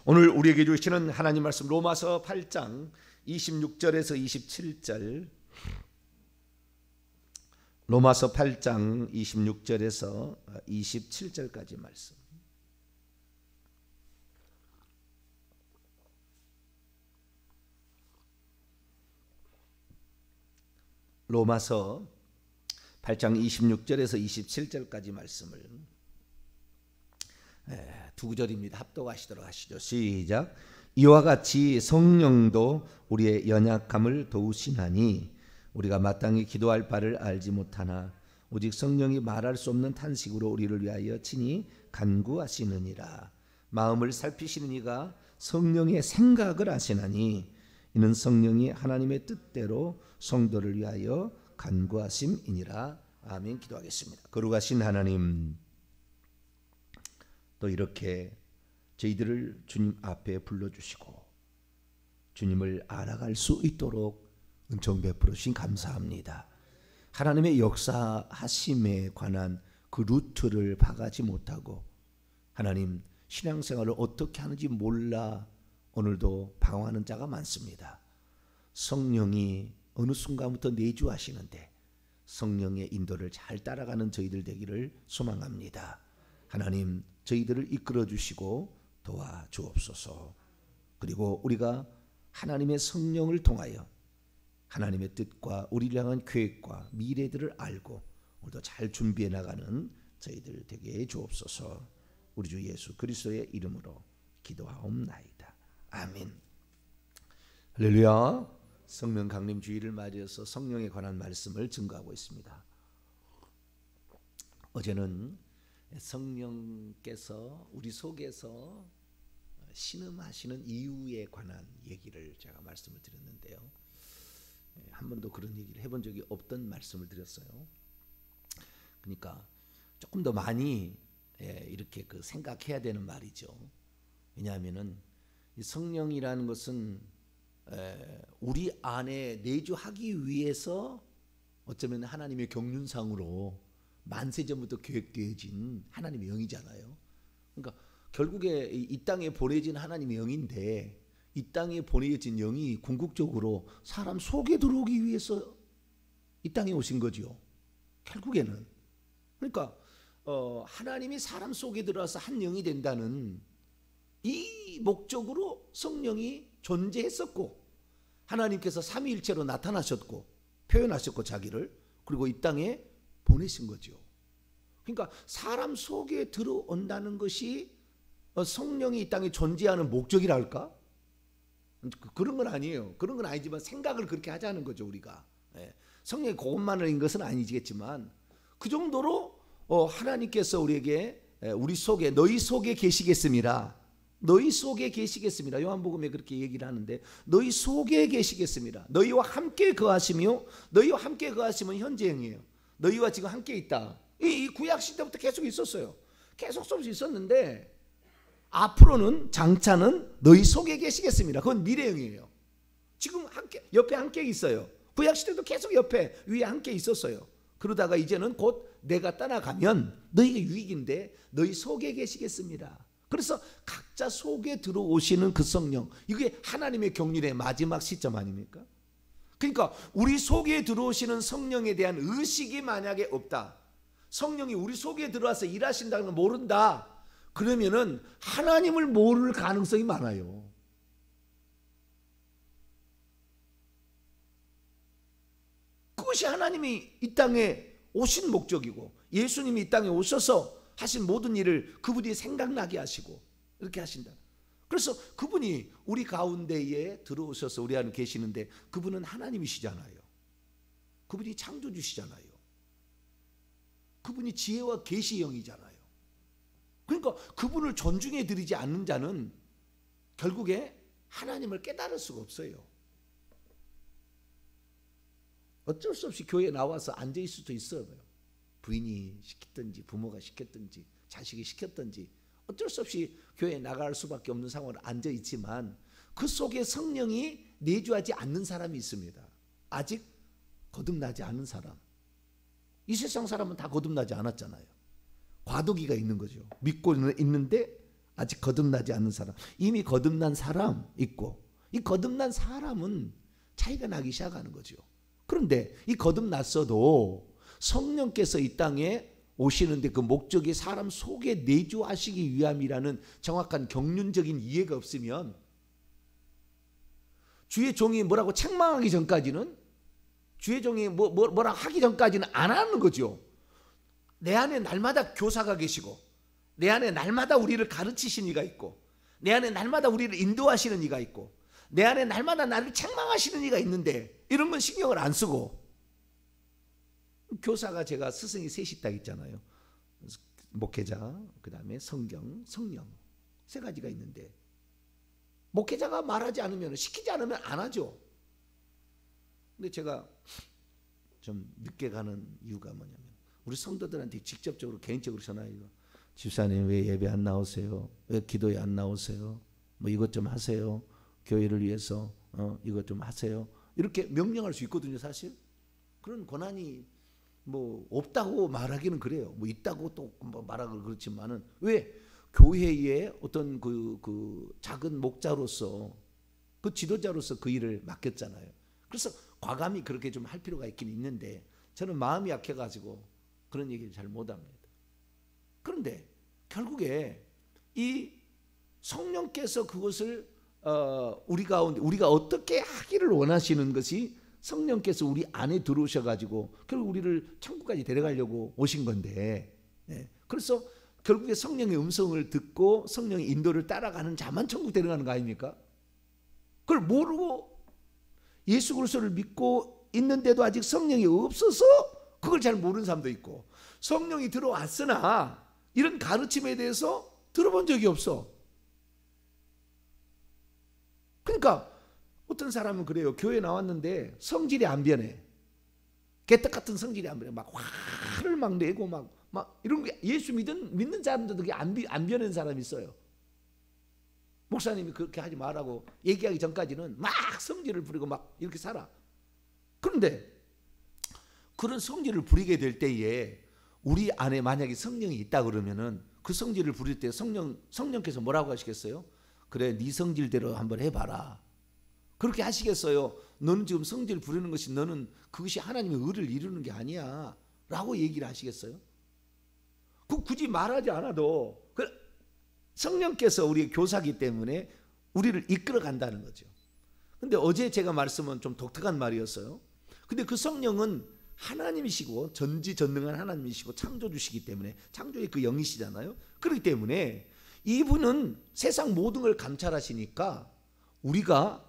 오늘 우리에게 주시는 하나님 말씀 로마서 8장 26절에서 27절, 로마서 8장 26절에서 27절까지 말씀. 로마서 8장 26절에서 27절까지 말씀을 두 구절입니다. 합독하시도록 하시죠. 시작. 이와 같이 성령도 우리의 연약함을 도우시나니 우리가 마땅히 기도할 바를 알지 못하나 오직 성령이 말할 수 없는 탄식으로 우리를 위하여 친히 간구하시느니라. 마음을 살피시는 이가 성령의 생각을 아시나니 이는 성령이 하나님의 뜻대로 성도를 위하여 간구하심이니라. 아멘. 기도하겠습니다. 거룩하신 하나님, 또 이렇게 저희들을 주님 앞에 불러주시고 주님을 알아갈 수 있도록 은총 베풀어 주신 감사합니다. 하나님의 역사하심에 관한 그 루트를 파가지 못하고 하나님 신앙생활을 어떻게 하는지 몰라 오늘도 방황하는 자가 많습니다. 성령이 어느 순간부터 내주하시는데 성령의 인도를 잘 따라가는 저희들 되기를 소망합니다. 하나님, 저희들을 이끌어 주시고 도와주옵소서. 그리고 우리가 하나님의 성령을 통하여 하나님의 뜻과 우리를 향한 계획과 미래들을 알고 오늘도 잘 준비해 나가는 저희들 되게 해 주옵소서. 우리 주 예수 그리스도의 이름으로 기도하옵나이다. 아멘. 할렐루야. 성령 강림 주일을 맞이해서 성령에 관한 말씀을 증거하고 있습니다. 어제는 성령께서 우리 속에서 신음하시는 이유에 관한 얘기를 제가 말씀을 드렸는데요. 한 번도 그런 얘기를 해본 적이 없던 말씀을 드렸어요. 그러니까 조금 더 많이 이렇게 생각해야 되는 말이죠. 왜냐하면은 이 성령이라는 것은 우리 안에 내주하기 위해서 어쩌면 하나님의 경륜상으로 만세전부터 계획되어진 하나님의 영이잖아요. 그러니까 결국에 이 땅에 보내진 하나님의 영인데 이 땅에 보내진 영이 궁극적으로 사람 속에 들어오기 위해서 이 땅에 오신 거죠. 결국에는. 그러니까 하나님이 사람 속에 들어와서 한 영이 된다는 이 목적으로 성령이 존재했었고 하나님께서 삼위일체로 나타나셨고 표현하셨고 자기를 그리고 이 땅에 보내신 거죠. 그러니까 사람 속에 들어온다는 것이 성령이 이 땅에 존재하는 목적이랄까? 그런 건 아니에요. 그런 건 아니지만 생각을 그렇게 하자는 거죠. 우리가 성령이 그것만인 것은 아니겠지만 그 정도로 하나님께서 우리에게 우리 속에 너희 속에 계시겠습니다. 너희 속에 계시겠습니다. 요한복음에 그렇게 얘기를 하는데 너희 속에 계시겠습니다. 너희와 함께 거하시며 너희와 함께 거하시면 현재형이에요. 너희와 지금 함께 있다. 이 구약시대부터 계속 있었어요. 계속 쏠 수 있었는데 앞으로는 장차는 너희 속에 계시겠습니다. 그건 미래형이에요. 지금 함께 옆에 함께 있어요. 구약시대도 계속 옆에 위에 함께 있었어요. 그러다가 이제는 곧 내가 떠나가면 너희가 유익인데 너희 속에 계시겠습니다. 그래서 각자 속에 들어오시는 그 성령, 이게 하나님의 경륜의 마지막 시점 아닙니까? 그러니까 우리 속에 들어오시는 성령에 대한 의식이 만약에 없다, 성령이 우리 속에 들어와서 일하신다는 걸 모른다, 그러면은 하나님을 모를 가능성이 많아요. 그것이 하나님이 이 땅에 오신 목적이고 예수님이 이 땅에 오셔서 하신 모든 일을 그분이 생각나게 하시고 이렇게 하신다. 그래서 그분이 우리 가운데에 들어오셔서 우리 안에 계시는데 그분은 하나님이시잖아요. 그분이 창조주시잖아요. 그분이 지혜와 계시의 영이잖아요. 그러니까 그분을 존중해 드리지 않는 자는 결국에 하나님을 깨달을 수가 없어요. 어쩔 수 없이 교회에 나와서 앉아있을 수도 있어요. 부인이 시켰든지 부모가 시켰든지 자식이 시켰든지 어쩔 수 없이 교회에 나갈 수밖에 없는 상황으로 앉아있지만 그 속에 성령이 내주하지 않는 사람이 있습니다. 아직 거듭나지 않은 사람. 이 세상 사람은 다 거듭나지 않았잖아요. 과도기가 있는 거죠. 믿고 있는데 아직 거듭나지 않는 사람, 이미 거듭난 사람 있고, 이 거듭난 사람은 차이가 나기 시작하는 거죠. 그런데 이 거듭났어도 성령께서 이 땅에 오시는데 그 목적이 사람 속에 내주하시기 위함이라는 정확한 경륜적인 이해가 없으면, 주의 종이 뭐라고 책망하기 전까지는, 주의 종이 뭐라 하기 전까지는 안 하는 거죠. 내 안에 날마다 교사가 계시고, 내 안에 날마다 우리를 가르치시는 이가 있고, 내 안에 날마다 우리를 인도하시는 이가 있고, 내 안에 날마다 나를 책망하시는 이가 있는데 이런 건 신경을 안 쓰고, 교사가 제가 스승이 셋이 있다 했잖아요. 목회자, 그 다음에 성경, 성령, 세 가지가 있는데 목회자가 말하지 않으면, 시키지 않으면 안 하죠. 근데 제가 좀 늦게 가는 이유가 뭐냐면, 우리 성도들한테 직접적으로 개인적으로 전화해요. 집사님 왜 예배 안 나오세요? 왜 기도에 안 나오세요? 뭐 이것 좀 하세요. 교회를 위해서 이것 좀 하세요. 이렇게 명령할 수 있거든요. 사실 그런 권한이 뭐 없다고 말하기는 그래요. 뭐 있다고 또 뭐 말하기 그렇지만은, 왜 교회의 어떤 그 작은 목자로서, 그 지도자로서 그 일을 맡겼잖아요. 그래서 과감히 그렇게 좀 할 필요가 있긴 있는데, 저는 마음이 약해가지고 그런 얘기를 잘 못합니다. 그런데 결국에 이 성령께서 그것을 우리 가운데, 우리가 어떻게 하기를 원하시는 것이, 성령께서 우리 안에 들어오셔가지고 결국 우리를 천국까지 데려가려고 오신 건데, 그래서 결국에 성령의 음성을 듣고 성령의 인도를 따라가는 자만 천국 데려가는 거 아닙니까? 그걸 모르고 예수 그리스도를 믿고 있는데도 아직 성령이 없어서 그걸 잘 모르는 사람도 있고, 성령이 들어왔으나 이런 가르침에 대해서 들어본 적이 없어. 그러니까 어떤 사람은 그래요. 교회 나왔는데 성질이 안 변해. 개떡 같은 성질이 안 변해. 막 화를 막 내고 막 이런 게, 예수 믿는 사람들도 그게 안 변하는 사람이 있어요. 목사님이 그렇게 하지 말라고 얘기하기 전까지는 막 성질을 부리고 막 이렇게 살아. 그런데 그런 성질을 부리게 될 때에 우리 안에 만약에 성령이 있다 그러면은, 그 성질을 부릴 때 성령께서 뭐라고 하시겠어요? 그래, 네 성질대로 한번 해봐라. 그렇게 하시겠어요? 너는 지금 성질 부리는 것이, 너는 그것이 하나님의 의를 이루는 게 아니야 라고 얘기를 하시겠어요? 그 굳이 말하지 않아도 성령께서 우리의 교사기 때문에 우리를 이끌어 간다는 거죠. 근데 어제 제가 말씀은 좀 독특한 말이었어요. 근데 그 성령은 하나님이시고 전지전능한 하나님이시고 창조주시기 때문에, 창조의 그 영이시잖아요. 그렇기 때문에 이분은 세상 모든 걸 감찰하시니까 우리가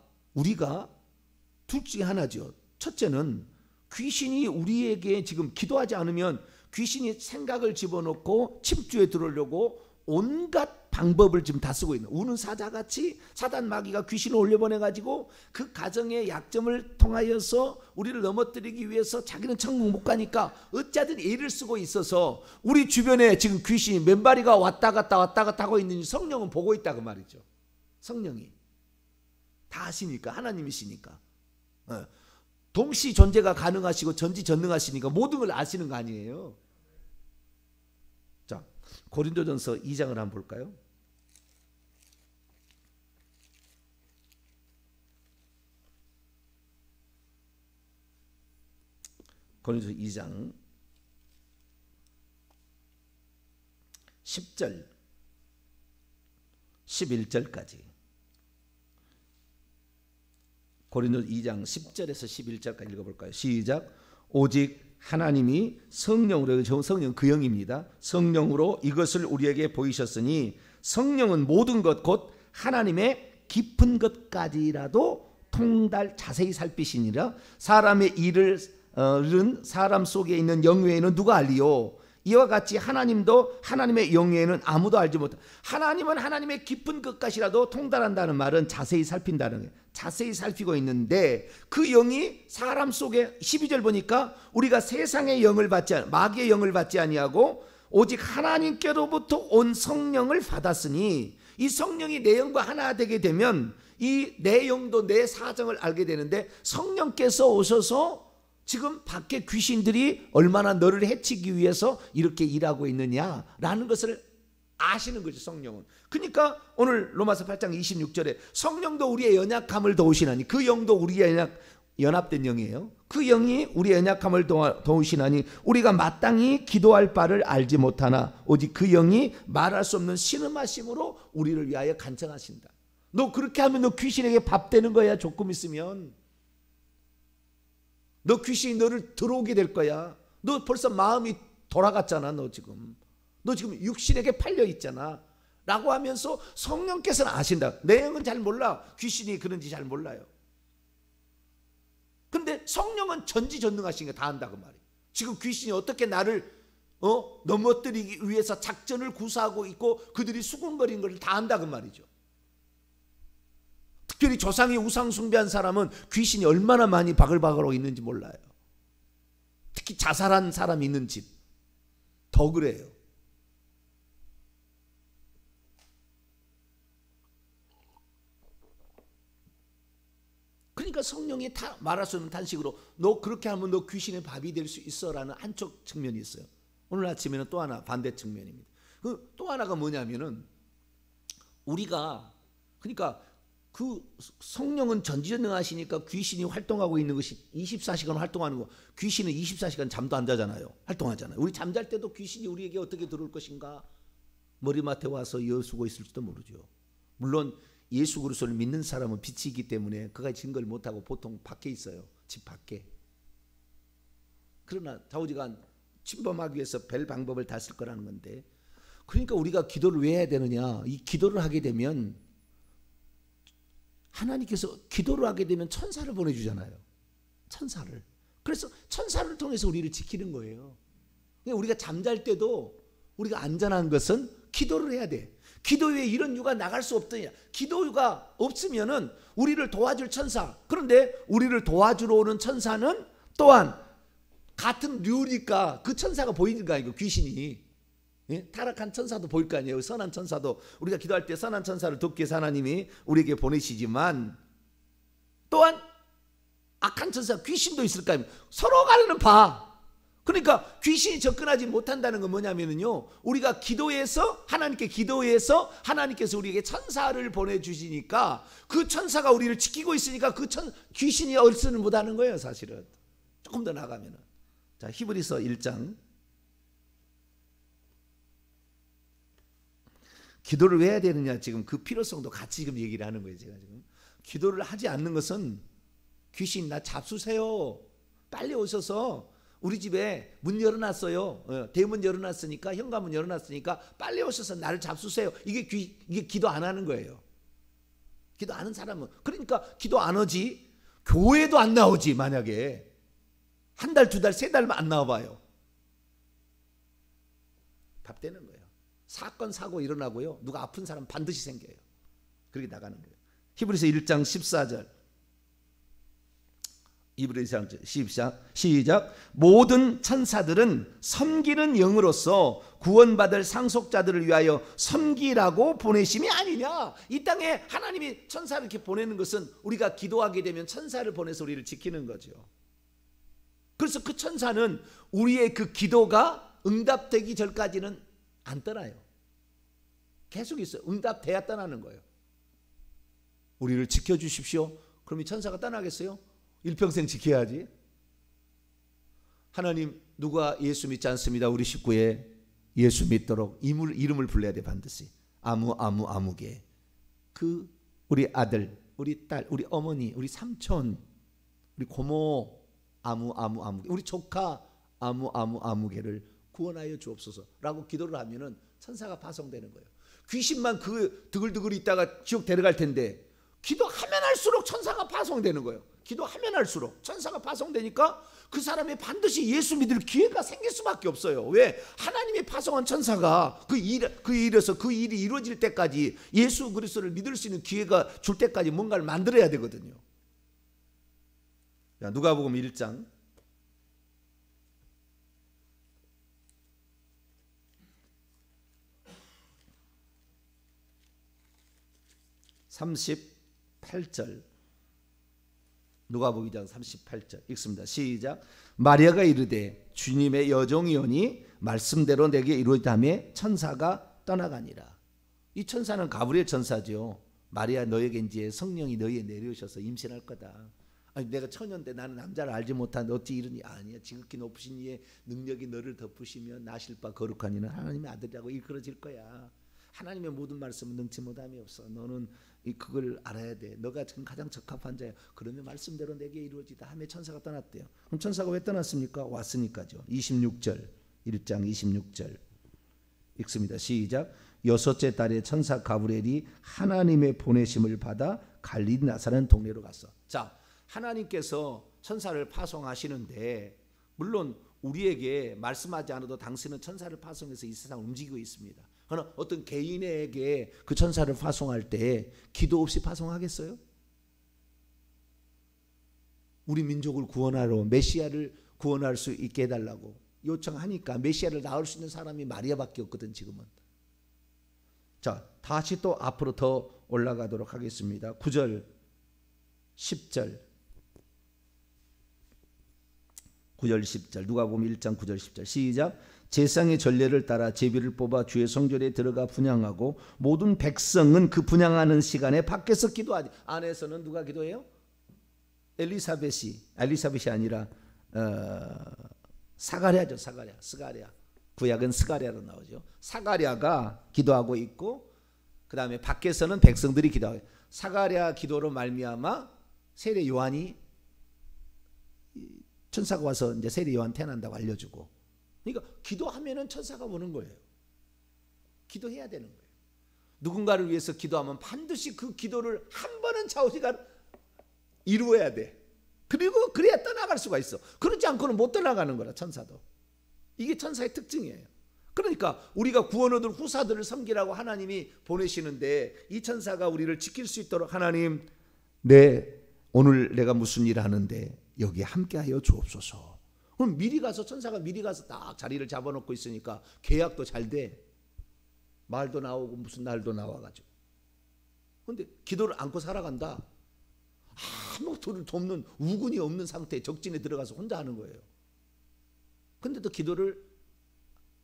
둘 중에 하나죠. 첫째는 귀신이 우리에게 지금 기도하지 않으면 귀신이 생각을 집어넣고 침투에 들어오려고 온갖 방법을 지금 다 쓰고 있는, 우는 사자같이 사단 마귀가 귀신을 올려보내가지고 그 가정의 약점을 통하여서 우리를 넘어뜨리기 위해서, 자기는 천국 못 가니까 어찌하든 애를 쓰고 있어서 우리 주변에 지금 귀신이 맨발이가 왔다 갔다 하고 있는지 성령은 보고 있다 그 말이죠. 성령이 다 아시니까, 하나님이시니까, 동시 존재가 가능하시고 전지전능하시니까 모든 걸 아시는 거 아니에요. 자, 고린도전서 2장을 한번 볼까요? 고린도전서 2장 10절 11절까지. 고린도전서 2장 10절에서 11절까지 읽어볼까요? 시작. 오직 하나님이 성령으로, 성령 그 영입니다. 성령으로 이것을 우리에게 보이셨으니, 성령은 모든 것 곧 하나님의 깊은 것까지라도 통달 자세히 살피시니라. 사람의 일을 사람 속에 있는 영 외에는 누가 알리요? 이와 같이 하나님도 하나님의 영 외에는 아무도 알지 못하. 하나님은 하나님의 깊은 것까지라도 통달한다는 말은 자세히 살핀다는 거예요. 자세히 살피고 있는데, 그 영이 사람 속에, 12절 보니까 우리가 세상의 영을 받지, 마귀의 영을 받지 아니하고 오직 하나님께로부터 온 성령을 받았으니, 이 성령이 내 영과 하나 되게 되면 이 내 영도 내 사정을 알게 되는데, 성령께서 오셔서 지금 밖에 귀신들이 얼마나 너를 해치기 위해서 이렇게 일하고 있느냐라는 것을 아시는 거죠, 성령은. 그러니까 오늘 로마서 8장 26절에 성령도 우리의 연약함을 도우시나니, 그 영도 우리의 연합된 영이에요. 그 영이 우리의 연약함을 도우시나니 우리가 마땅히 기도할 바를 알지 못하나 오직 그 영이 말할 수 없는 신음하심으로 우리를 위하여 간청하신다. 너 그렇게 하면 너 귀신에게 밥 되는 거야. 조금 있으면 너 귀신이 너를 들어오게 될 거야. 너 벌써 마음이 돌아갔잖아. 너 지금 육신에게 팔려 있잖아 라고 하면서 성령께서는 아신다. 내 영은 잘 몰라. 귀신이 그런지 잘 몰라요. 근데 성령은 전지전능하신 거 다 안다 그 말이에요. 지금 귀신이 어떻게 나를 넘어뜨리기 위해서 작전을 구사하고 있고 그들이 수군거리는 걸 다 안다 그 말이죠. 특별히 조상이 우상 숭배한 사람은 귀신이 얼마나 많이 바글바글하고 있는지 몰라요. 특히 자살한 사람이 있는 집 더 그래요. 그러니까 성령이 다 말할 수 없는 탄식으로 너 그렇게 하면 너 귀신의 밥이 될 수 있어라는 한쪽 측면이 있어요. 오늘 아침에는 또 하나 반대 측면입니다. 그 또 하나가 뭐냐면은 우리가 그러니까 그 성령은 전지전능하시니까 귀신이 활동하고 있는 것이 24시간 활동하는 거. 귀신은 24시간 잠도 안 자잖아요. 활동하잖아요. 우리 잠잘 때도 귀신이 우리에게 어떻게 들어올 것인가 머리맡에 와서 여수고 있을지도 모르죠. 물론 예수 그리스도를 믿는 사람은 빛이기 때문에 그가 증거를 못하고 보통 밖에 있어요. 집 밖에. 그러나 좌우지간 침범하기 위해서 별 방법을 다 쓸 거라는 건데, 그러니까 우리가 기도를 왜 해야 되느냐. 이 기도를 하게 되면 하나님께서 기도를 하게 되면 천사를 보내주잖아요. 천사를. 그래서 천사를 통해서 우리를 지키는 거예요. 우리가 잠잘 때도 우리가 안전한 것은 기도를 해야 돼. 기도 외에 이런 유가 나갈 수 없더냐. 기도가 없으면은 우리를 도와줄 천사. 그런데 우리를 도와주러 오는 천사는 또한 같은 류니까 그 천사가 보이는 거 아니고 귀신이. 예? 타락한 천사도 보일 거 아니에요. 선한 천사도 우리가 기도할 때 선한 천사를 돕기 위해서 하나님이 우리에게 보내시지만 또한 악한 천사 귀신도 있을 거 아니에요. 서로 가려는 봐. 그러니까 귀신이 접근하지 못한다는 건 뭐냐면요, 우리가 기도해서 하나님께 기도해서 하나님께서 우리에게 천사를 보내주시니까 그 천사가 우리를 지키고 있으니까 귀신이 얼쓰는 못하는 거예요. 사실은 조금 더 나가면은. 자, 히브리서 1장. 기도를 왜 해야 되느냐, 지금 그 필요성도 같이 지금 얘기를 하는 거예요. 제가 지금 기도를 하지 않는 것은 귀신 나 잡수세요. 빨리 오셔서 우리 집에 문 열어놨어요. 대문 열어놨으니까, 현관문 열어놨으니까 빨리 오셔서 나를 잡수세요. 이게 기도 안 하는 거예요. 기도 안 하는 사람은. 그러니까 기도 안 하지. 교회도 안 나오지. 만약에 한 달, 두 달, 세 달만 안 나와봐요. 밥 되는 거예요. 사건 사고 일어나고요, 누가 아픈 사람 반드시 생겨요. 그렇게 나가는 거예요. 히브리서 1장 14절. 히브리서 1장 시작. 모든 천사들은 섬기는 영으로서 구원받을 상속자들을 위하여 섬기라고 보내심이 아니냐. 이 땅에 하나님이 천사를 이렇게 보내는 것은 우리가 기도하게 되면 천사를 보내서 우리를 지키는 거죠. 그래서 그 천사는 우리의 그 기도가 응답되기 전까지는 안 떠나요. 계속 있어요. 응답돼야 떠나는 거예요. 우리를 지켜주십시오. 그럼 이 천사가 떠나겠어요? 일평생 지켜야지. 하나님, 누가 예수 믿지 않습니다. 우리 식구에 예수 믿도록 이름을 불러야 돼. 반드시. 아무개. 그 우리 아들, 우리 딸, 우리 어머니, 우리 삼촌, 우리 고모, 아무개. 우리 조카, 아무개를 구원하여 주옵소서라고 기도를 하면은 천사가 파송되는 거예요. 귀신만 그 드글드글 있다가 지옥 데려갈 텐데 기도하면 할수록 천사가 파송되는 거예요. 기도하면 할수록 천사가 파송되니까 그 사람이 반드시 예수 믿을 기회가 생길 수밖에 없어요. 왜? 하나님이 파송한 천사가 그 일이 이루어질 때까지, 예수 그리스도를 믿을 수 있는 기회가 줄 때까지 뭔가를 만들어야 되거든요. 자, 누가복음 1장 38절. 누가복음 2장 38절 읽습니다. 시작. 마리아가 이르되 주님의 여종이오니 말씀대로 내게 이루어지다며 천사가 떠나가니라. 이 천사는 가브리엘 천사죠. 마리아, 너에게 이제 성령이 너희에 내려오셔서 임신할 거다. 아니, 내가 처녀인데 나는 남자를 알지 못하는데 어찌 이러니. 아니야, 지극히 높으신 이의 능력이 너를 덮으시면 나실 바 거룩한 이는 하나님의 아들이라고 일컬어질 거야. 하나님의 모든 말씀은 능치 못함이 없어. 너는 그걸 알아야 돼. 너가 지금 가장 적합한 자야. 그러면 말씀대로 내게 이루어지다 하며 천사가 떠났대요. 그럼 천사가 왜 떠났습니까? 왔으니까죠. 26절, 1장 26절 읽습니다. 시작. 여섯째 달에 천사 가브리엘이 하나님의 보내심을 받아 갈릴리 나사렛 동네로 갔어. 자, 하나님께서 천사를 파송하시는데 물론 우리에게 말씀하지 않아도 당신은 천사를 파송해서 이 세상을 움직이고 있습니다. 그러나 어떤 개인에게 그 천사를 파송할 때 기도 없이 파송하겠어요? 우리 민족을 구원하러 메시아를 구원할 수 있게 해달라고 요청하니까 메시아를 낳을 수 있는 사람이 마리아밖에 없거든 지금은. 자, 다시 또 앞으로 더 올라가도록 하겠습니다. 9절 10절 9절 10절 누가복음 1장 9절 10절 시작. 제상의 전례를 따라 제비를 뽑아 주의 성전에 들어가 분향하고 모든 백성은 그 분향하는 시간에 밖에서 기도하지. 안에서는 누가 기도해요? 엘리사벳이 아니라 사가랴죠. 스가랴. 구약은 스가랴로 나오죠. 사가랴가 기도하고 있고 그 다음에 밖에서는 백성들이 기도하고. 사가랴 기도로 말미암아 세례 요한이 천사가 와서 이제 세례 요한 태어난다고 알려주고. 그러니까 기도하면은 천사가 오는 거예요. 기도해야 되는 거예요. 누군가를 위해서 기도하면 반드시 그 기도를 한 번은 우리가 이루어야 돼. 그리고 그래야 떠나갈 수가 있어. 그렇지 않고는 못 떠나가는 거라 천사도. 이게 천사의 특징이에요. 그러니까 우리가 구원 얻을 후사들을 섬기라고 하나님이 보내시는데 이 천사가 우리를 지킬 수 있도록 하나님 오늘 내가 무슨 일 하는데 여기에 함께하여 주옵소서. 그럼 미리 가서 천사가 미리 가서 딱 자리를 잡아놓고 있으니까 계약도 잘 돼. 말도 나오고 무슨 날도 나와가지고. 그런데 기도를 안고 살아간다. 아무것도 돕는 우군이 없는 상태에 적진에 들어가서 혼자 하는 거예요. 근데도 기도를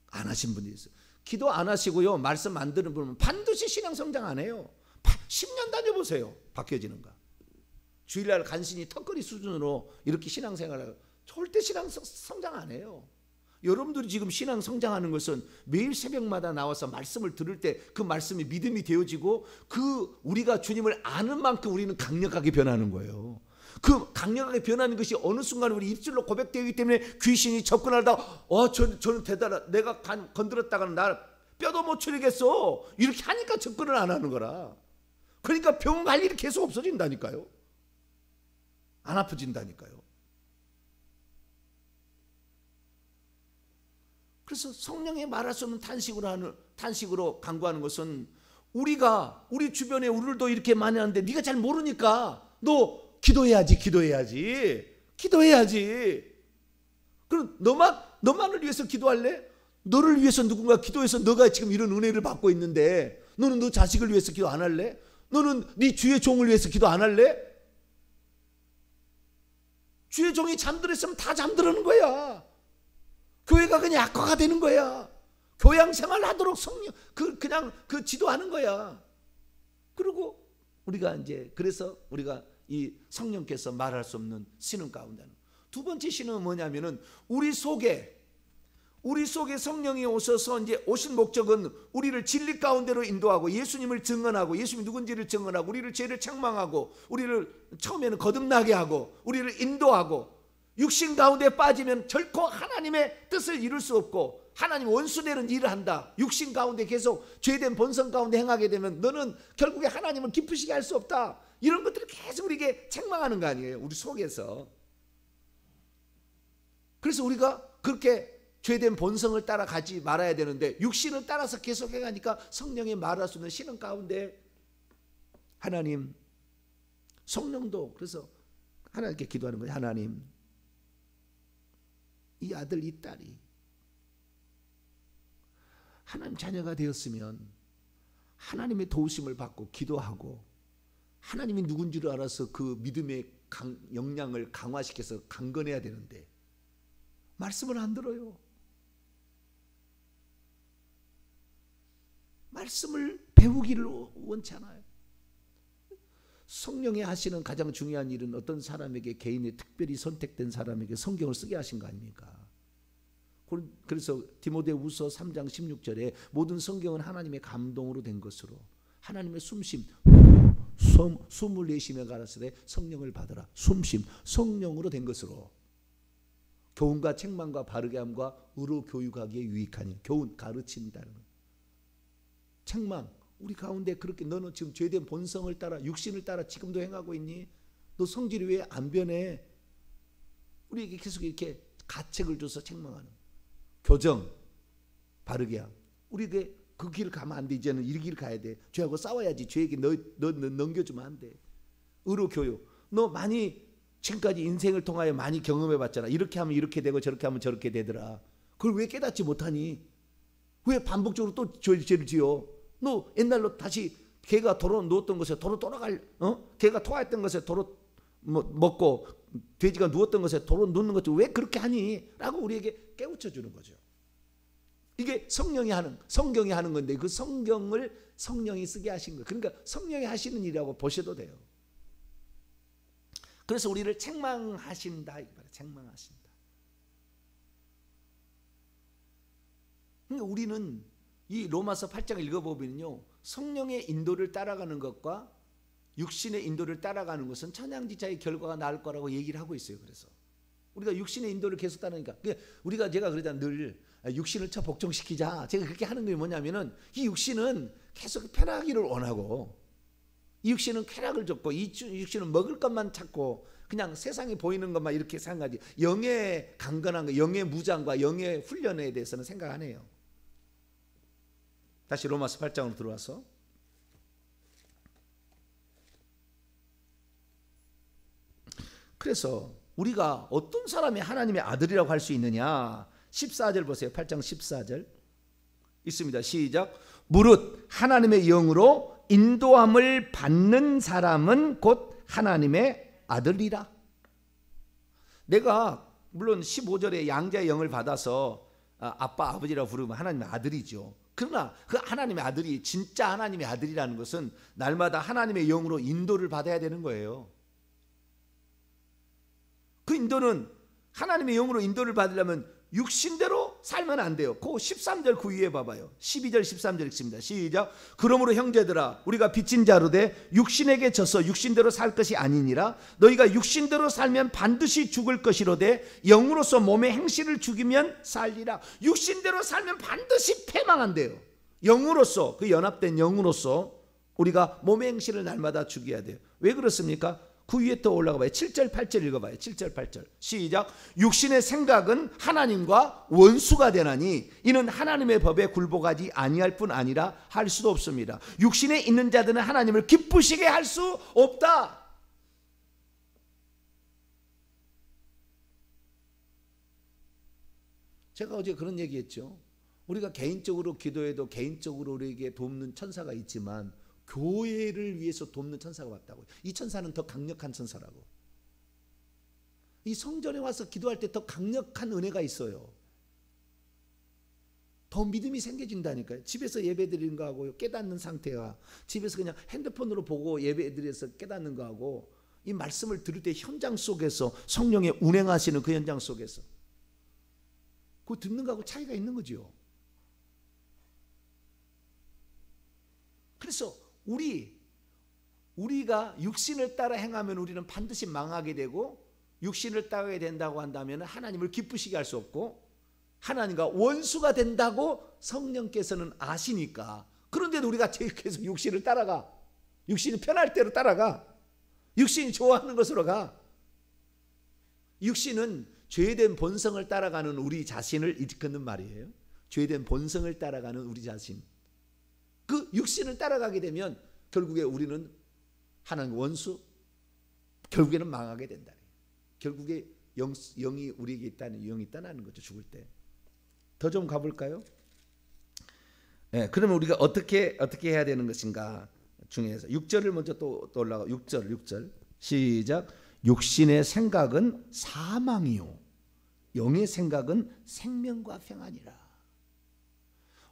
안 하신 분이 있어요. 기도 안 하시고요 말씀 안 듣는 분은 반드시 신앙 성장 안 해요. 10년 다녀보세요. 바뀌어지는가. 주일날 간신히 턱걸이 수준으로 이렇게 신앙생활을 절대 신앙 성장 안 해요. 여러분들이 지금 신앙 성장하는 것은 매일 새벽마다 나와서 말씀을 들을 때 그 말씀이 믿음이 되어지고 그 우리가 주님을 아는 만큼 우리는 강력하게 변하는 거예요. 그 강력하게 변하는 것이 어느 순간 우리 입술로 고백되기 때문에 귀신이 접근하다 저는 대단하다. 내가 건드렸다가는 나 뼈도 못 추리겠어. 이렇게 하니까 접근을 안 하는 거라. 그러니까 병 갈 일이 계속 없어진다니까요. 안 아프진다니까요. 그래서 성령의 말할 수 없는 탄식으로 간구하는 것은 우리 주변에 우리도 이렇게 많이 하는데 네가 잘 모르니까 너 기도해야지. 그럼 너만을 위해서 기도할래? 너를 위해서 누군가 기도해서 너가 지금 이런 은혜를 받고 있는데 너는 너 자식을 위해서 기도 안 할래? 너는 네 주의 종을 위해서 기도 안 할래? 주의 종이 잠들었으면 다 잠들었는 거야. 교회가 그냥 약화가 되는 거야. 교양 생활 하도록 그냥 지도하는 거야. 그리고 그래서 우리가 이 성령께서 말할 수 없는 신음 가운데 두 번째 신음은 뭐냐면은 우리 속에 성령이 오셔서 이제 오신 목적은 우리를 진리 가운데로 인도하고 예수님을 증언하고 예수님이 누군지를 증언하고 우리를 죄를 책망하고 우리를 처음에는 거듭나게 하고 우리를 인도하고 육신 가운데 빠지면 결코 하나님의 뜻을 이룰 수 없고 하나님 원수되는 일을 한다. 육신 가운데 계속 죄된 본성 가운데 행하게 되면 너는 결국에 하나님을 기쁘시게 할 수 없다. 이런 것들을 계속 우리에게 책망하는 거 아니에요. 우리 속에서. 그래서 우리가 그렇게 죄된 본성을 따라가지 말아야 되는데 육신을 따라서 계속 해가니까 성령이 말할 수 있는 신앙 가운데 하나님 성령도 그래서 하나님께 기도하는 거예요. 하나님 이 아들 이 딸이 하나님 자녀가 되었으면 하나님의 도우심을 받고 기도하고 하나님이 누군지를 알아서 그 믿음의 역량을 강화시켜서 강건해야 되는데 말씀을 안 들어요. 말씀을 배우기를 원치 않아요. 성령이 하시는 가장 중요한 일은 어떤 사람에게, 개인의 특별히 선택된 사람에게 성경을 쓰게 하신 거 아닙니까? 그래서 디모데후서 3장 16절에 모든 성경은 하나님의 감동으로 된 것으로 하나님의 숨심, 숨을 내쉬며 가라사대 성령을 받으라. 숨심, 성령으로 된 것으로 교훈과 책망과 바르게 함과 의로 교육하기에 유익하니. 교훈, 가르침이라는 것. 책망, 우리 가운데 그렇게 너는 지금 죄된 본성을 따라, 육신을 따라 지금도 행하고 있니? 너 성질이 왜 안 변해? 우리에게 계속 이렇게 가책을 줘서 책망하는 교정, 바르게 함. 우리에게 그 길을 가면 안 돼. 이제는 이 길을 가야 돼. 죄하고 싸워야지. 죄에게 너 넘겨주면 안 돼. 의로 교육. 너 많이 지금까지 인생을 통하여 많이 경험해봤잖아. 이렇게 하면 이렇게 되고 저렇게 하면 저렇게 되더라. 그걸 왜 깨닫지 못하니? 왜 반복적으로 또 죄를 지어? 너 옛날로 다시 개가 도로 누웠던 곳에 도로 돌아갈, 개가 토했던 것에 도로 먹고 돼지가 누웠던 것에 도로 누는 것도 왜 그렇게 하니? 라고 우리에게 깨우쳐 주는 거죠. 이게 성경이 하는 건데 그 성경을 성령이 쓰게 하신 거예요. 그러니까 성령이 하시는 일이라고 보셔도 돼요. 그래서 우리를 책망하신다. 책망하신다. 그러니까 우리는 이 로마서 8장을 읽어보면요, 성령의 인도를 따라가는 것과 육신의 인도를 따라가는 것은 천양지차의 결과가 나을 거라고 얘기를 하고 있어요. 그래서 우리가 육신의 인도를 계속 따르니까 제가 그러잖아요. 늘 육신을 복종시키자. 제가 그렇게 하는 게 뭐냐면은 이 육신은 계속 편하기를 원하고, 이 육신은 쾌락을 줬고, 이 육신은 먹을 것만 찾고 그냥 세상에 보이는 것만 이렇게 생각하지, 영의 강건한 거, 영의 무장과 영의 훈련에 대해서는 생각 안 해요. 다시 로마서 8장으로 들어와서 그래서 우리가 어떤 사람이 하나님의 아들이라고 할 수 있느냐. 14절 보세요. 8장 14절 있습니다. 시작. 무릇 하나님의 영으로 인도함을 받는 사람은 곧 하나님의 아들이라. 내가 물론 15절에 양자의 영을 받아서 아빠 아버지라고 부르면 하나님의 아들이죠. 그러나 그 하나님의 아들이 진짜 하나님의 아들이라는 것은 날마다 하나님의 영으로 인도를 받아야 되는 거예요. 그 인도는 하나님의 영으로 인도를 받으려면 육신대로 살면 안 돼요. 그 13절 그 위에 봐봐요. 12절 13절 읽습니다. 시작. 그러므로 형제들아 우리가 빚진 자로 돼 육신에게 져서 육신대로 살 것이 아니니라. 너희가 육신대로 살면 반드시 죽을 것이로되 영으로서 몸의 행실을 죽이면 살리라. 육신대로 살면 반드시 패망한대요. 영으로서, 그 연합된 영으로서 우리가 몸의 행실을 날마다 죽여야 돼요. 왜 그렇습니까? 그 위에 또 올라가 봐요. 7절 8절 읽어봐요. 7절 8절 시작. 육신의 생각은 하나님과 원수가 되나니 이는 하나님의 법에 굴복하지 아니할 뿐 아니라 할 수도 없습니다. 육신에 있는 자들은 하나님을 기쁘시게 할 수 없다. 제가 어제 그런 얘기했죠. 우리가 개인적으로 기도해도 개인적으로 우리에게 돕는 천사가 있지만 교회를 위해서 돕는 천사가 왔다고요. 이 천사는 더 강력한 천사라고. 이 성전에 와서 기도할 때 더 강력한 은혜가 있어요. 더 믿음이 생겨진다니까요. 집에서 예배 드리는 거하고 깨닫는 상태와 집에서 그냥 핸드폰으로 보고 예배 드려서 깨닫는 거하고 이 말씀을 들을 때 현장 속에서 성령의 운행하시는 그 현장 속에서 그 듣는 거하고 차이가 있는 거죠. 그래서 우리가 육신을 따라 행하면 우리는 반드시 망하게 되고, 육신을 따라야 된다고 한다면 하나님을 기쁘시게 할 수 없고 하나님과 원수가 된다고 성령께서는 아시니까. 그런데도 우리가 계속 육신을 따라가. 육신이 편할 대로 따라가. 육신이 좋아하는 것으로 가. 육신은 죄된 본성을 따라가는 우리 자신을 일컫는 말이에요. 죄된 본성을 따라가는 우리 자신. 그 육신을 따라가게 되면 결국에 우리는 하나님 원수, 결국에는 망하게 된다. 결국에 영이 우리에게 있다는, 영이 떠나는 거죠. 죽을 때. 더 좀 가볼까요? 네, 그러면 우리가 어떻게 해야 되는 것인가 중에서 6절을 먼저 또 올라가. 6절 시작. 육신의 생각은 사망이요 영의 생각은 생명과 평안이라.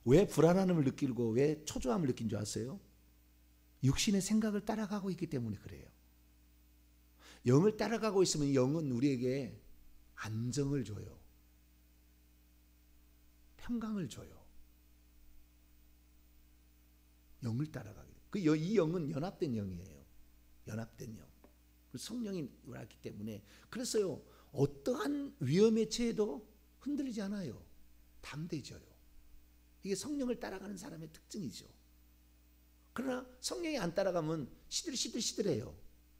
왜 불안함을 느끼고 왜 초조함을 느낀 줄 아세요? 육신의 생각을 따라가고 있기 때문에 그래요. 영을 따라가고 있으면 영은 우리에게 안정을 줘요. 평강을 줘요. 영을 따라가게. 이 영은 연합된 영이에요. 연합된 영. 성령이 왔기 때문에 그래서요. 어떠한 위험에 처해도 흔들리지 않아요. 담대해져요. 이게 성령을 따라가는 사람의 특징이죠. 그러나 성령이 안 따라가면 시들시들해요.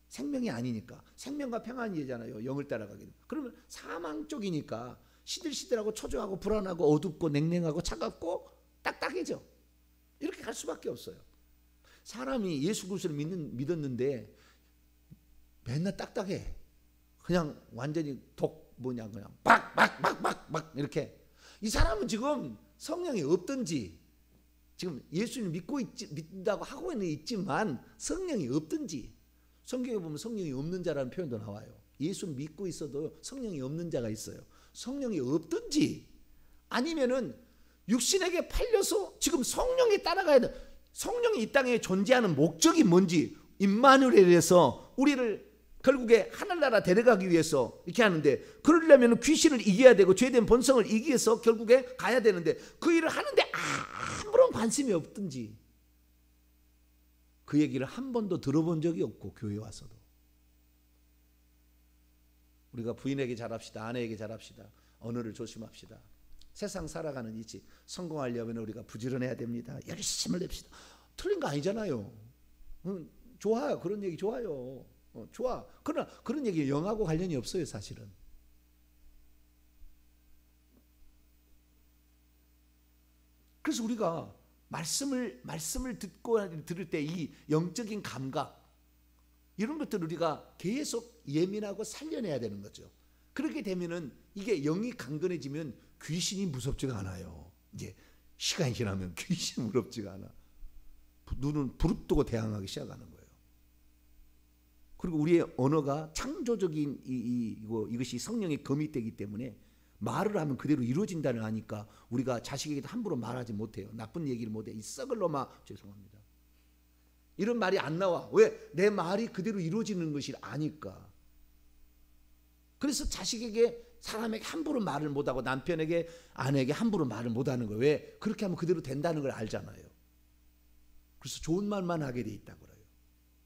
생명이 아니니까. 생명과 평안이잖아요. 영을 따라가기는. 그러면 사망 쪽이니까 시들시들하고 초조하고 불안하고 어둡고 냉랭하고 차갑고 딱딱해져. 이렇게 갈 수밖에 없어요. 사람이 예수 그리스도를 믿었는데 맨날 딱딱해. 그냥 완전히 그냥 막 이렇게. 이 사람은 지금 성령이 없든지 지금 예수님을 믿는다고 하고 있지만 성령이 없든지 성경에 보면 성령이 없는 자라는 표현도 나와요. 예수를 믿고 있어도 성령이 없는 자가 있어요. 성령이 없든지 아니면은 육신에게 팔려서 지금 성령에 따라가야 돼. 성령이 이 땅에 존재하는 목적이 뭔지 임마누엘에서 우리를 결국에 하늘나라 데려가기 위해서 이렇게 하는데 그러려면 귀신을 이겨야 되고 죄된 본성을 이기기 위해서 결국에 가야 되는데 그 일을 하는데 아무런 관심이 없든지 그 얘기를 한 번도 들어본 적이 없고 교회 와서도 우리가 부인에게 잘합시다. 아내에게 잘합시다. 언어를 조심합시다. 세상 살아가는 이치 성공하려면 우리가 부지런해야 됩니다. 열심을 냅시다. 틀린 거 아니잖아요. 좋아요. 그런 얘기 좋아요. 좋아. 그러나 그런 얘기 영하고 관련이 없어요. 사실은. 그래서 우리가 말씀을 들을 때 이 영적인 감각 이런 것들을 우리가 계속 예민하고 살려내야 되는 거죠. 그렇게 되면은 이게 영이 강건해지면 귀신이 무섭지가 않아요. 이제 시간이 지나면 귀신이 무섭지가 않아. 눈은 부릅뜨고 대항하기 시작하는 거예요. 그리고 우리의 언어가 창조적인 이것이 성령의 검이 되기 때문에 말을 하면 그대로 이루어진다는 아니까 우리가 자식에게도 함부로 말하지 못해요. 나쁜 얘기를 못해. 이 썩을 놈아. 죄송합니다. 이런 말이 안 나와. 왜? 내 말이 그대로 이루어지는 것이 아니까. 그래서 자식에게 사람에게 함부로 말을 못하고 남편에게 아내에게 함부로 말을 못하는 거예요. 왜? 그렇게 하면 그대로 된다는 걸 알잖아요. 그래서 좋은 말만 하게 돼 있다고 그래요.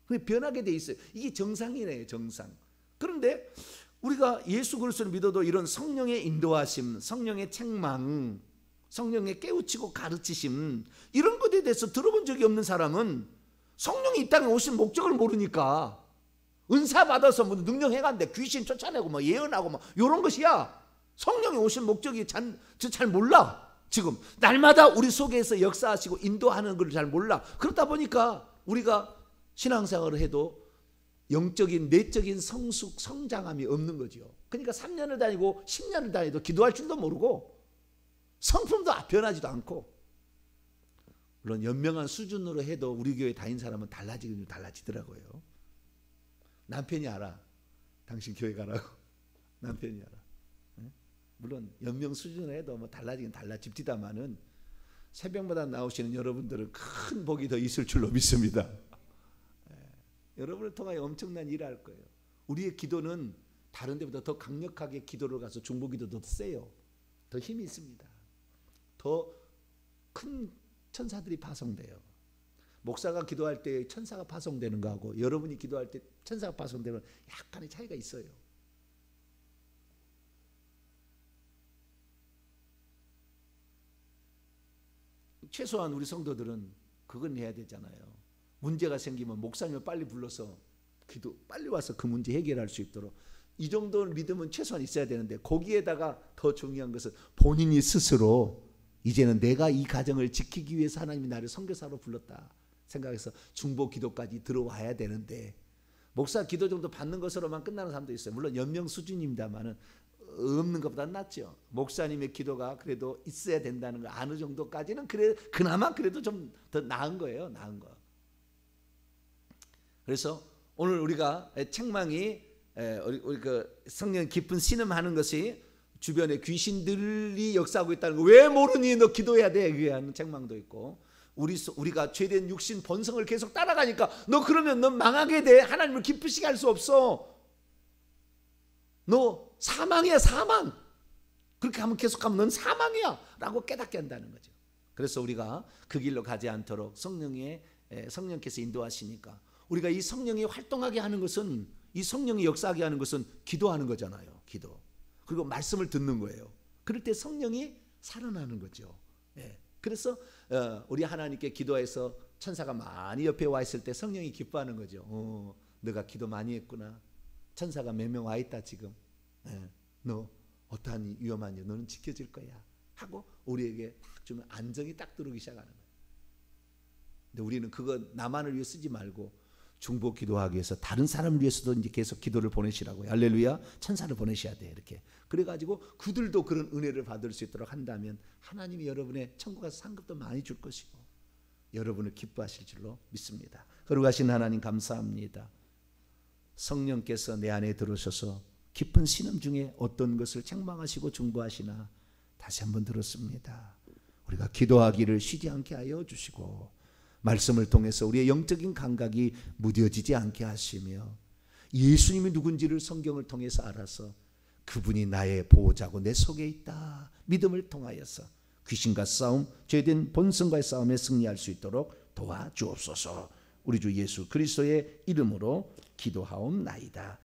근데 변하게 돼 있어요. 이게 정상이네요. 정상. 그런데 우리가 예수 그리스도를 믿어도 이런 성령의 인도하심, 성령의 책망, 성령의 깨우치고 가르치심 이런 것에 대해서 들어본 적이 없는 사람은 성령이 이 땅에 오신 목적을 모르니까 은사 받아서 뭐 능력 해간대 귀신 쫓아내고 뭐 예언하고 뭐 이런 것이야. 성령이 오신 목적이 잘 몰라. 지금 날마다 우리 속에서 역사하시고 인도하는 걸 잘 몰라. 그렇다 보니까 우리가 신앙생활을 해도 영적인 내적인 성장함이 없는 거죠. 그러니까 3년을 다니고 10년을 다니도 기도할 줄도 모르고 성품도 변하지도 않고 물론 연명한 수준으로 해도 우리 교회 다닌 사람은 달라지더라고요. 남편이 알아. 당신 교회 가라고. 남편이 알아. 물론 연명 수준으로 해도 뭐 달라지긴 달라집디다마는 새벽마다 나오시는 여러분들은 큰 복이 더 있을 줄로 믿습니다. 여러분을 통하여 엄청난 일을 할 거예요. 우리의 기도는 다른 데보다 더 강력하게 기도를 가서 중보기도도 더 세요. 더 힘이 있습니다. 더 큰 천사들이 파송돼요. 목사가 기도할 때 천사가 파송되는 거하고 여러분이 기도할 때 천사가 파송되는 약간의 차이가 있어요. 최소한 우리 성도들은 그건 해야 되잖아요. 문제가 생기면 목사님을 빨리 불러서 빨리 와서 그 문제 해결할 수 있도록 이 정도 믿음은 최소한 있어야 되는데 거기에다가 더 중요한 것은 본인이 스스로 이제는 내가 이 가정을 지키기 위해서 하나님이 나를 선교사로 불렀다 생각해서 중보 기도까지 들어와야 되는데 목사 기도 정도 받는 것으로만 끝나는 사람도 있어요. 물론 연명 수준입니다만은 없는 것보다는 낫죠. 목사님의 기도가 그래도 있어야 된다는 걸 아는 정도까지는 그나마 그래도 좀 더 나은 거예요. 나은 거. 그래서 오늘 우리가 책망이 우리 그 성령 깊은 신음하는 것이 주변에 귀신들이 역사하고 있다는 거 왜 모르니? 너 기도해야 돼. 그게 하는 책망도 있고, 우리가 죄된 육신 본성을 계속 따라가니까 너 그러면 너 망하게 돼. 하나님을 기쁘시게 할 수 없어. 너 사망이야, 사망. 그렇게 하면 계속하면 넌 사망이야 라고 깨닫게 한다는 거죠. 그래서 우리가 그 길로 가지 않도록 성령께서 인도하시니까, 우리가 이 성령이 활동하게 하는 것은, 이 성령이 역사하게 하는 것은 기도하는 거잖아요. 기도. 그리고 말씀을 듣는 거예요. 그럴 때 성령이 살아나는 거죠. 그래서 우리 하나님께 기도해서 천사가 많이 옆에 와 있을 때 성령이 기뻐하는 거죠. 너가 기도 많이 했구나. 천사가 몇 명 와 있다 지금. 너 어떠한 위험한 일 너는 지켜질 거야 하고 우리에게 딱 주면 안정이 딱 들어오기 시작하는 거예요. 근데 우리는 그거 나만을 위해 쓰지 말고 중보 기도하기 위해서 다른 사람을 위해서도 이제 계속 기도를 보내시라고요. 할렐루야. 천사를 보내셔야 돼. 이렇게. 그래가지고 그들도 그런 은혜를 받을 수 있도록 한다면 하나님이 여러분의 천국 가서 상급도 많이 줄 것이고 여러분을 기뻐하실 줄로 믿습니다. 거룩하신 하나님 감사합니다. 성령께서 내 안에 들어오셔서 깊은 신음 중에 어떤 것을 책망하시고 중보하시나 다시 한번 들었습니다. 우리가 기도하기를 쉬지 않게 하여 주시고 말씀을 통해서 우리의 영적인 감각이 무뎌지지 않게 하시며 예수님이 누군지를 성경을 통해서 알아서 그분이 나의 보호자고 내 속에 있다 믿음을 통하여서 귀신과 싸움, 죄된 본성과의 싸움에 승리할 수 있도록 도와주옵소서. 우리 주 예수 그리스도의 이름으로 기도하옵나이다.